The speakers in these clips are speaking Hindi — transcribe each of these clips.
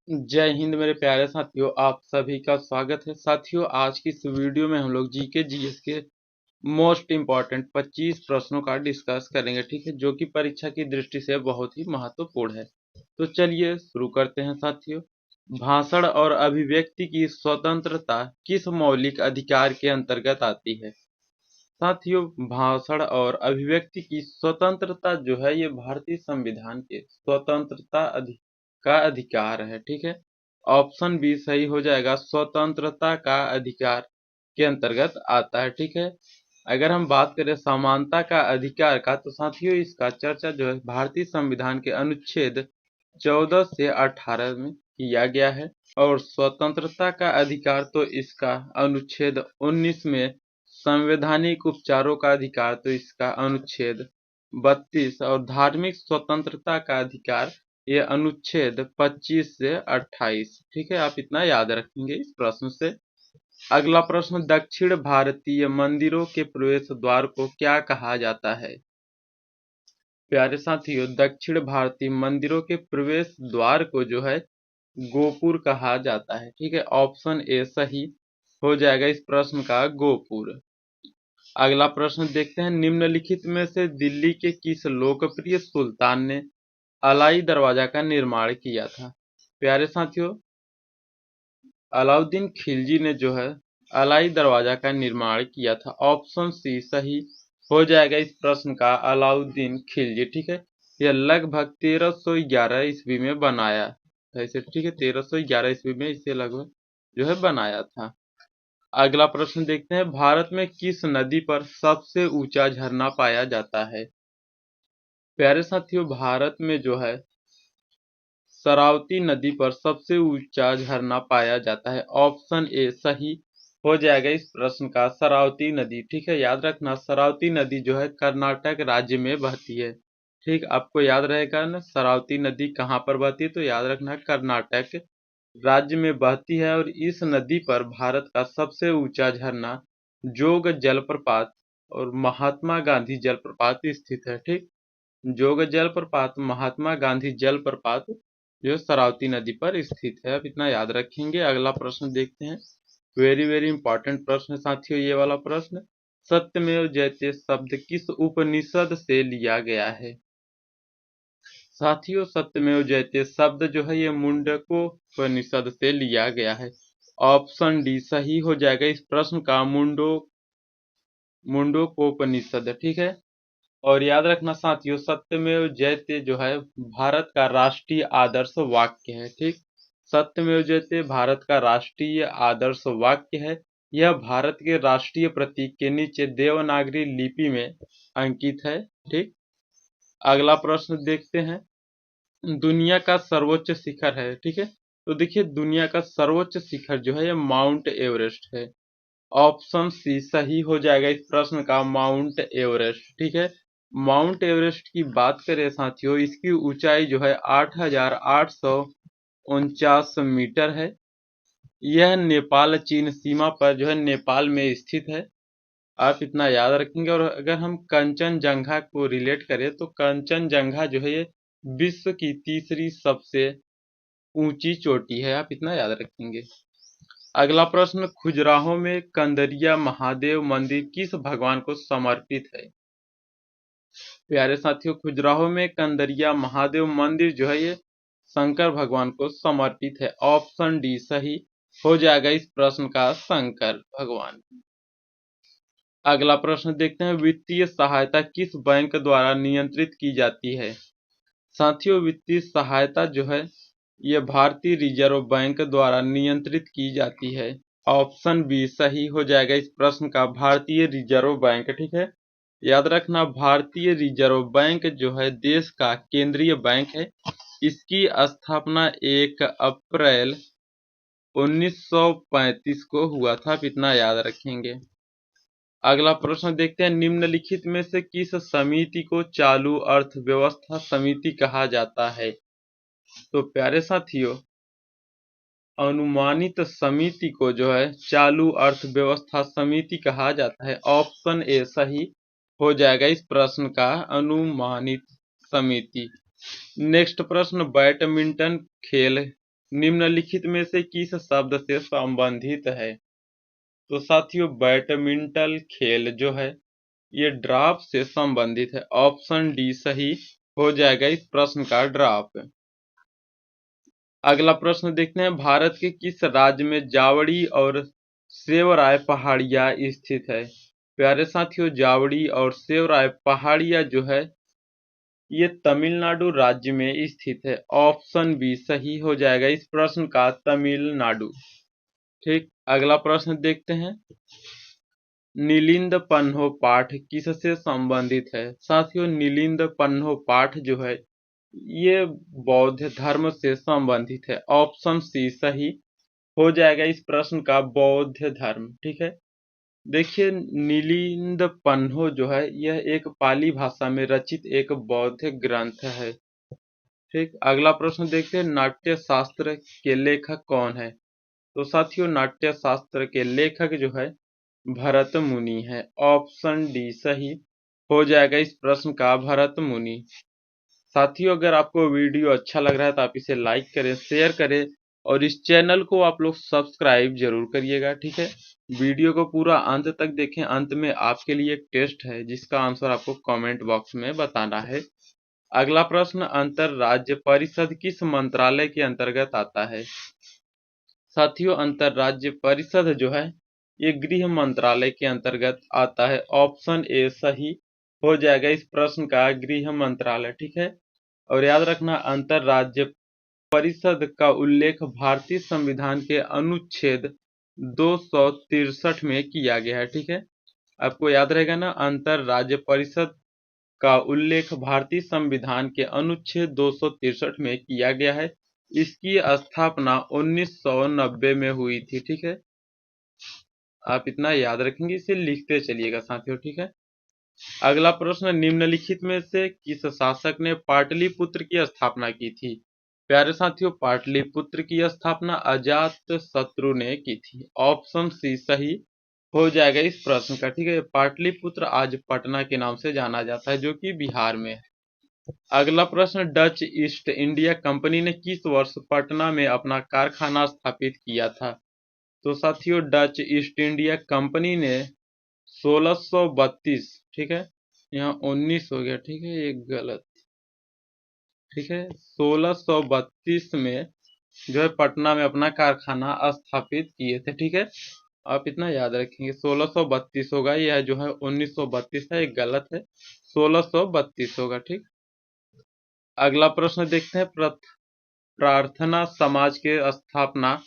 जय हिंद मेरे प्यारे साथियों, आप सभी का स्वागत है। साथियों, आज की इस वीडियो में हम लोग जीके जीएस के मोस्ट इम्पॉर्टेंट 25 प्रश्नों का डिस्कस करेंगे, ठीक है, जो कि परीक्षा की दृष्टि से बहुत ही महत्वपूर्ण है। तो चलिए शुरू करते हैं साथियों। भाषण और अभिव्यक्ति की स्वतंत्रता किस मौलिक अधिकार के अंतर्गत आती है? साथियों, भाषण और अभिव्यक्ति की स्वतंत्रता जो है ये भारतीय संविधान के स्वतंत्रता का अधिकार है, ठीक है। ऑप्शन बी सही हो जाएगा, स्वतंत्रता का अधिकार के अंतर्गत आता है, ठीक है। अगर हम बात करें समानता का अधिकार का, तो साथियों इसका चर्चा जो है भारतीय संविधान के अनुच्छेद 14 से 18 में किया गया है। और स्वतंत्रता का अधिकार तो इसका अनुच्छेद 19 में, संवैधानिक उपचारों का अधिकार तो इसका अनुच्छेद 32 और धार्मिक स्वतंत्रता का अधिकार ये अनुच्छेद 25 से 28, ठीक है। आप इतना याद रखेंगे इस प्रश्न से। अगला प्रश्न, दक्षिण भारतीय मंदिरों के प्रवेश द्वार को क्या कहा जाता है? प्यारे साथियों, दक्षिण भारतीय मंदिरों के प्रवेश द्वार को जो है गोपुर कहा जाता है, ठीक है। ऑप्शन ए सही हो जाएगा इस प्रश्न का, गोपुर। अगला प्रश्न देखते हैं, निम्नलिखित में से दिल्ली के किस लोकप्रिय सुल्तान ने अलाई दरवाजा का निर्माण किया था? प्यारे साथियों, अलाउद्दीन खिलजी ने जो है अलाई दरवाजा का निर्माण किया था। ऑप्शन सी सही हो जाएगा इस प्रश्न का, अलाउद्दीन खिलजी, ठीक है। यह लगभग 1311 ईस्वी में बनाया था इसे, ठीक है। 1311 ईस्वी में इसे लगभग जो है बनाया था। अगला प्रश्न देखते हैं, भारत में किस नदी पर सबसे ऊंचा झरना पाया जाता है? प्यारे साथियों, भारत में जो है शरावती नदी पर सबसे ऊंचा झरना पाया जाता है। ऑप्शन ए सही हो जाएगा इस प्रश्न का, शरावती नदी, ठीक है। याद रखना, शरावती नदी जो है कर्नाटक राज्य में बहती है, ठीक। आपको याद रहेगा ना शरावती नदी कहाँ पर बहती है, तो याद रखना कर्नाटक राज्य में बहती है। और इस नदी पर भारत का सबसे ऊंचा झरना जोग जलप्रपात और महात्मा गांधी जलप्रपात स्थित है, ठीक। जोग जलप्रपात, महात्मा गांधी जलप्रपात जो शरावती नदी पर स्थित है, आप इतना याद रखेंगे। अगला प्रश्न देखते हैं, वेरी वेरी इंपॉर्टेंट प्रश्न है साथियों ये वाला प्रश्न। सत्यमेव जयते शब्द किस उपनिषद से लिया गया है? साथियों, सत्यमेव जयते शब्द जो है ये मुंडकोपनिषद से लिया गया है। ऑप्शन डी सही हो जाएगा इस प्रश्न का, मुंडकोपनिषद, ठीक है। और याद रखना साथियों, सत्यमेव जयते जो है भारत का राष्ट्रीय आदर्श वाक्य है, ठीक। सत्यमेव जयते भारत का राष्ट्रीय आदर्श वाक्य है। यह भारत के राष्ट्रीय प्रतीक के नीचे देवनागरी लिपि में अंकित है, ठीक। अगला प्रश्न देखते हैं, दुनिया का सर्वोच्च शिखर है, ठीक है। तो देखिए, दुनिया का सर्वोच्च शिखर जो है ये माउंट एवरेस्ट है। ऑप्शन सी सही हो जाएगा इस प्रश्न का, माउंट एवरेस्ट, ठीक है। माउंट एवरेस्ट की बात करें साथियों, इसकी ऊंचाई जो है 8,849 मीटर है। यह नेपाल चीन सीमा पर जो है नेपाल में स्थित है, आप इतना याद रखेंगे। और अगर हम कंचनजंगा को रिलेट करें, तो कंचनजंगा जो है ये विश्व की तीसरी सबसे ऊंची चोटी है, आप इतना याद रखेंगे। अगला प्रश्न, खजुराहो में कंदरिया महादेव मंदिर किस भगवान को समर्पित है? प्यारे साथियों, खजुराहो में कंदरिया महादेव मंदिर जो है ये शंकर भगवान को समर्पित है। ऑप्शन डी सही हो जाएगा इस प्रश्न का, शंकर भगवान। अगला प्रश्न देखते हैं, वित्तीय सहायता किस बैंक द्वारा नियंत्रित की जाती है? साथियों, वित्तीय सहायता जो है यह भारतीय रिजर्व बैंक द्वारा नियंत्रित की जाती है। ऑप्शन बी सही हो जाएगा इस प्रश्न का, भारतीय रिजर्व बैंक, ठीक है। याद रखना, भारतीय रिजर्व बैंक जो है देश का केंद्रीय बैंक है। इसकी स्थापना 1 अप्रैल 1935 को हुआ था, आप इतना याद रखेंगे। अगला प्रश्न देखते हैं, निम्नलिखित में से किस समिति को चालू अर्थव्यवस्था समिति कहा जाता है? तो प्यारे साथियों, अनुमानित समिति को जो है चालू अर्थव्यवस्था समिति कहा जाता है। ऑप्शन ए सही हो जाएगा इस प्रश्न का, अनुमानित समिति। नेक्स्ट प्रश्न, बैडमिंटन खेल निम्नलिखित में से किस शब्द से संबंधित है? तो साथियों बैडमिंटन खेल जो है ये ड्राप से संबंधित है। ऑप्शन डी सही हो जाएगा इस प्रश्न का ड्राप। अगला प्रश्न देखते हैं, भारत के किस राज्य में जावड़ी और सेवराय पहाड़ियां स्थित है? प्यारे साथियों जावड़ी और सेवराय पहाड़ियां जो है ये तमिलनाडु राज्य में स्थित है। ऑप्शन बी सही हो जाएगा इस प्रश्न का तमिलनाडु। ठीक, अगला प्रश्न देखते हैं, नीलिंद पन्हो पाठ किससे संबंधित है? साथियों नीलिंद पन्हो पाठ जो है ये बौद्ध धर्म से संबंधित है। ऑप्शन सी सही हो जाएगा इस प्रश्न का बौद्ध धर्म। ठीक है, देखिए नीलिंद पन्हो जो है यह एक पाली भाषा में रचित एक बौद्ध ग्रंथ है। ठीक, अगला प्रश्न देखते हैं, नाट्य शास्त्र के लेखक कौन है? तो साथियों नाट्य शास्त्र के लेखक जो है भरत मुनि है। ऑप्शन डी सही हो जाएगा इस प्रश्न का भरत मुनि। साथियों अगर आपको वीडियो अच्छा लग रहा है तो आप इसे लाइक करें, शेयर करें और इस चैनल को आप लोग सब्सक्राइब जरूर करिएगा। ठीक है, वीडियो को पूरा अंत तक देखें। अंत में आपके लिए एक टेस्ट है जिसका आंसर आपको कमेंट बॉक्स में बताना है। अगला प्रश्न, अंतरराज्य परिषद किस मंत्रालय के अंतर्गत आता है? साथियों अंतरराज्य परिषद जो है ये गृह मंत्रालय के अंतर्गत आता है। ऑप्शन ए सही हो जाएगा इस प्रश्न का गृह मंत्रालय। ठीक है, और याद रखना अंतरराज्य परिषद का उल्लेख भारतीय संविधान के अनुच्छेद 263 में किया गया है। ठीक है, आपको याद रहेगा ना, अंतरराज्य परिषद का उल्लेख भारतीय संविधान के अनुच्छेद 263 में किया गया है। इसकी स्थापना 1990 में हुई थी। ठीक है, आप इतना याद रखेंगे, इसे लिखते चलिएगा साथियों। ठीक है, अगला प्रश्न, निम्नलिखित में से किस शासक ने पाटलिपुत्र की स्थापना की थी? प्यारे साथियों पाटलिपुत्र की स्थापना अजात शत्रु ने की थी। ऑप्शन सी सही हो जाएगा इस प्रश्न का। ठीक है, पाटलिपुत्र आज पटना के नाम से जाना जाता है जो कि बिहार में है। अगला प्रश्न, डच ईस्ट इंडिया कंपनी ने किस वर्ष पटना में अपना कारखाना स्थापित किया था? तो साथियों डच ईस्ट इंडिया कंपनी ने 1632, ठीक है यहाँ 19 हो गया, ठीक है ये गलत, ठीक है 1632 में जो है पटना में अपना कारखाना स्थापित किए थे। ठीक है, आप इतना याद रखेंगे 1632 होगा, यह जो है 1932 है, एक गलत है, 1632 होगा। ठीक, अगला प्रश्न देखते हैं, प्रार्थना समाज के स्थापना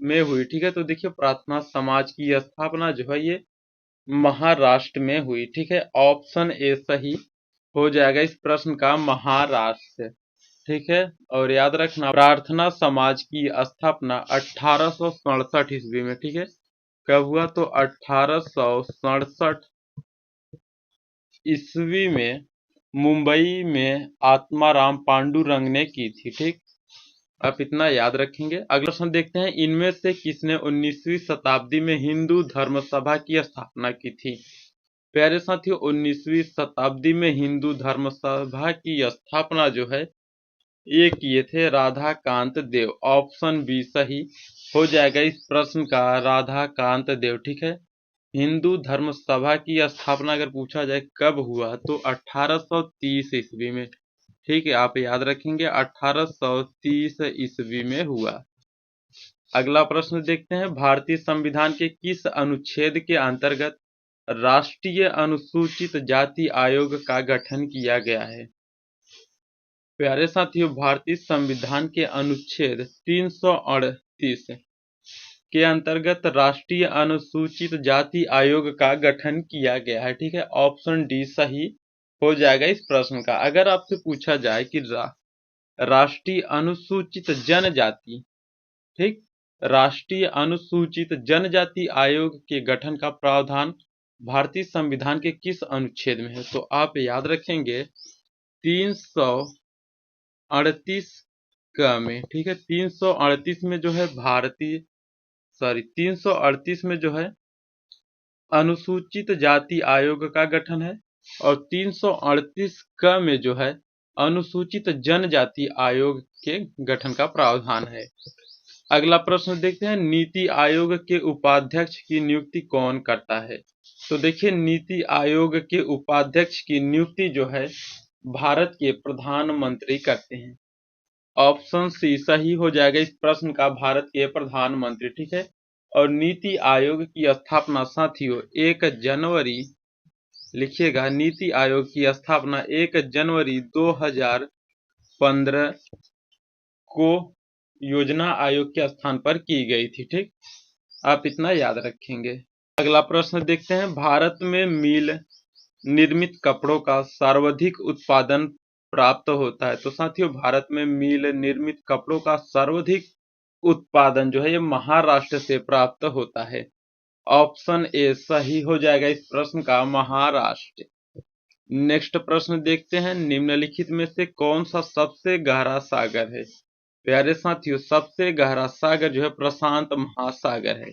में हुई। ठीक है, तो देखिए प्रार्थना समाज की स्थापना जो है ये महाराष्ट्र में हुई। ठीक है, ऑप्शन ए सही हो जाएगा इस प्रश्न का महाराष्ट्र। ठीक है, और याद रखना प्रार्थना समाज की स्थापना 1867 ईस्वी में, ठीक है कब हुआ? तो 1867 ईस्वी में मुंबई में आत्माराम पांडुरंग ने की थी। ठीक, आप इतना याद रखेंगे। अगला प्रश्न देखते हैं, इनमें से किसने 19वीं शताब्दी में हिंदू धर्म सभा की स्थापना की थी? प्यारे साथियों 19वीं शताब्दी में हिंदू धर्म सभा की स्थापना जो है ये किए थे राधाकांत देव। ऑप्शन बी सही हो जाएगा इस प्रश्न का राधाकांत देव। ठीक है, हिंदू धर्म सभा की स्थापना अगर पूछा जाए कब हुआ तो 1830 ईस्वी में। ठीक है, आप याद रखेंगे 1830 ईस्वी में हुआ। अगला प्रश्न देखते हैं, भारतीय संविधान के किस अनुच्छेद के अंतर्गत राष्ट्रीय अनुसूचित जाति आयोग का गठन किया गया है? प्यारे साथियों भारतीय संविधान के अनुच्छेद 338 के अंतर्गत राष्ट्रीय अनुसूचित जाति आयोग का गठन किया गया है। ठीक है, ऑप्शन डी सही हो जाएगा इस प्रश्न का। अगर आपसे पूछा जाए कि राष्ट्रीय अनुसूचित जनजाति, ठीक राष्ट्रीय अनुसूचित जनजाति आयोग के गठन का प्रावधान भारतीय संविधान के किस अनुच्छेद में है? तो आप याद रखेंगे 338 का में। ठीक है, 338 में जो है 338 में जो है अनुसूचित जाति आयोग का गठन है और 338 क में जो है अनुसूचित जनजाति आयोग के गठन का प्रावधान है। अगला प्रश्न देखते हैं, नीति आयोग के उपाध्यक्ष की नियुक्ति कौन करता है? तो देखिए, नीति आयोग के उपाध्यक्ष की नियुक्ति जो है भारत के प्रधानमंत्री करते हैं। ऑप्शन सी सही हो जाएगा इस प्रश्न का, भारत के प्रधानमंत्री, ठीक है। और नीति आयोग की स्थापना साथियों 1 जनवरी, लिखिएगा, नीति आयोग की स्थापना 1 जनवरी 2015 को योजना आयोग के स्थान पर की गई थी, ठीक। आप इतना याद रखेंगे। अगला प्रश्न देखते हैं, भारत में मिल निर्मित कपड़ों का सर्वाधिक उत्पादन प्राप्त होता है। तो साथियों, भारत में मिल निर्मित कपड़ों का सर्वाधिक उत्पादन जो है ये महाराष्ट्र से प्राप्त होता है। ऑप्शन ए सही हो जाएगा इस प्रश्न का, महाराष्ट्र। नेक्स्ट प्रश्न देखते हैं, निम्नलिखित में से कौन सा सबसे गहरा सागर है? प्यारे साथियों, सबसे गहरा सागर जो है प्रशांत महासागर है।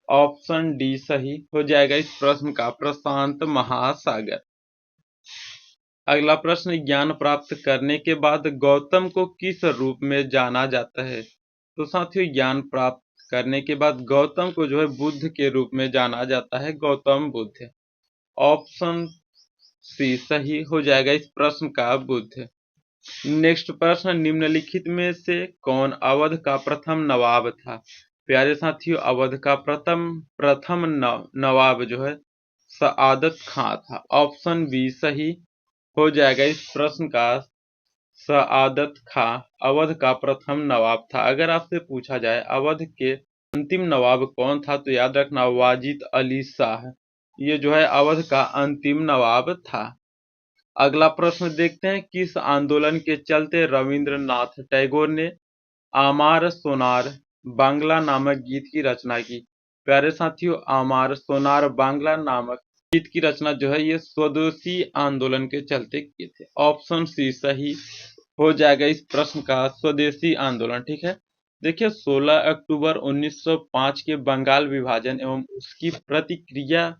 ऑप्शन डी सही हो जाएगा इस प्रश्न का, प्रशांत महासागर। अगला प्रश्न, ज्ञान प्राप्त करने के बाद गौतम को किस रूप में जाना जाता है? तो साथियों, ज्ञान प्राप्त करने के बाद गौतम को जो है बुद्ध के रूप में जाना जाता है, गौतम बुद्ध। ऑप्शन सी सही हो जाएगा इस प्रश्न का, बुद्ध। नेक्स्ट प्रश्न, निम्नलिखित में से कौन अवध का प्रथम नवाब था? प्यारे साथियों, अवध का प्रथम नवाब जो है सआदत खां था। ऑप्शन बी सही हो जाएगा इस प्रश्न का, सआदत खां अवध का प्रथम नवाब था। अगर आपसे पूछा जाए अवध के अंतिम नवाब कौन था, तो याद रखना वाजिद अली शाह, ये जो है अवध का अंतिम नवाब था। अगला प्रश्न देखते हैं, किस आंदोलन के चलते रविंद्रनाथ टैगोर ने आमार सोनार बांग्ला नामक गीत की रचना की? प्यारे साथियों, आमार सोनार बांग्ला नामक गीत की रचना जो है ये स्वदेशी आंदोलन के चलते किए थे। ऑप्शन सी सही हो जाएगा इस प्रश्न का, स्वदेशी आंदोलन, ठीक है। देखिए, 16 अक्टूबर 1905 के बंगाल विभाजन एवं उसकी प्रतिक्रिया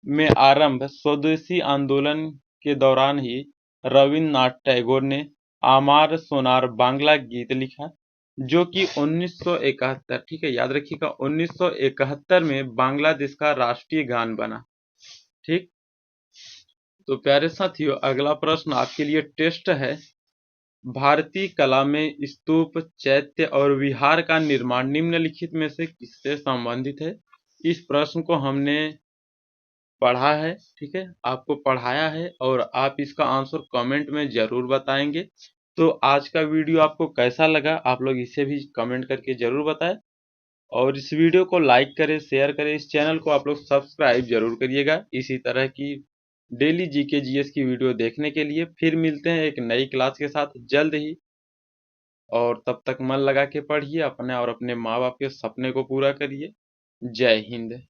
में आरंभ स्वदेशी आंदोलन के दौरान ही रविन्द्रनाथ टैगोर ने आमार सोनार बांग्ला गीत लिखा, जो कि 1971, ठीक है, याद रखिएगा, 1971 में बांग्लादेश का राष्ट्रीय गान बना, ठीक। तो प्यारे साथियों, अगला प्रश्न आपके लिए टेस्ट है, भारतीय कला में स्तूप, चैत्य और विहार का निर्माण निम्नलिखित में से किससे संबंधित है? इस प्रश्न को हमने पढ़ा है, ठीक है, आपको पढ़ाया है, और आप इसका आंसर कमेंट में जरूर बताएंगे। तो आज का वीडियो आपको कैसा लगा, आप लोग इसे भी कमेंट करके जरूर बताएं, और इस वीडियो को लाइक करें, शेयर करें, इस चैनल को आप लोग सब्सक्राइब जरूर करिएगा इसी तरह की डेली जीके जीएस की वीडियो देखने के लिए। फिर मिलते हैं एक नई क्लास के साथ जल्द ही, और तब तक मन लगा के पढ़िए, अपने और अपने माँ बाप के सपने को पूरा करिए। जय हिंद।